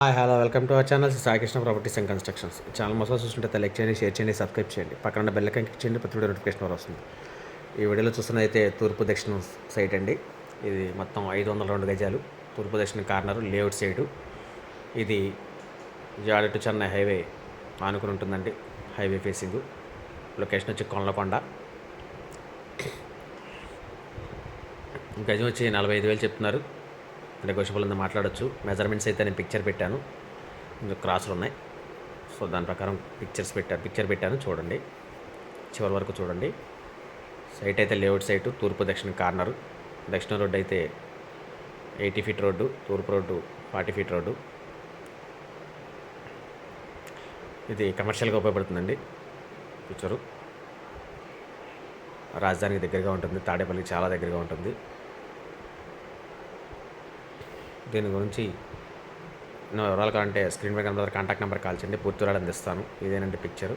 Hi hello welcome to our channel Saikrishna properties and constructions. Channel మొదలు చూస్తుంటే like చేయండి, share చేయండి, సబ్స్క్రైబ్ చేయండి, పక్కన బెల్ ఐకాన్ క్లిక్ చేయండి, ప్రతి వీడియో నోటిఫికేషన్ వస్తుంది. ఈ వీడియోలో చూస్తున్నదైతే తూర్పు దక్షిణ సైట్ అండి. ఇది మొత్తం 502 గజాలు, తూర్పు దక్షిణ కార్నర్ లేఅవుట్ సైడు. ఇది విజయవాడ టు చెన్నై హైవే ఆనుకుని ఉంటుందండి. Highway facing. లొకేషన్ వచ్చి కొనలకొండ. గజం వచ్చి 45,000 చెప్తున్నారు. నెగోషియబుల్ ఉంది, మాట్లాడచ్చు. మెజర్మెంట్స్ అయితే నేను పిక్చర్ పెట్టాను, ఇంకా క్రాసులు ఉన్నాయి. సో దాని ప్రకారం పిక్చర్ పెట్టాను, చూడండి, చివరి వరకు చూడండి. సైట్ అయితే లేఅవుట్ సైటు, తూర్పు దక్షిణ కార్నరు. దక్షిణ రోడ్డు అయితే 80 ఫీట్ రోడ్డు, తూర్పు రోడ్డు 40 ఫీట్ రోడ్డు. ఇది కమర్షియల్గా ఉపయోగపడుతుందండి. పిక్చరు రాజధానికి దగ్గరగా ఉంటుంది, తాడేపల్లికి చాలా దగ్గరగా ఉంటుంది. దీని గురించి ఎన్నో వివరాలు కావాలంటే స్క్రీన్ మీద కనబడే కాంటాక్ట్ నెంబర్ కాల్ చేయండి, పూర్తి వివరాలు అందిస్తాను. ఇదేనండి పిక్చరు.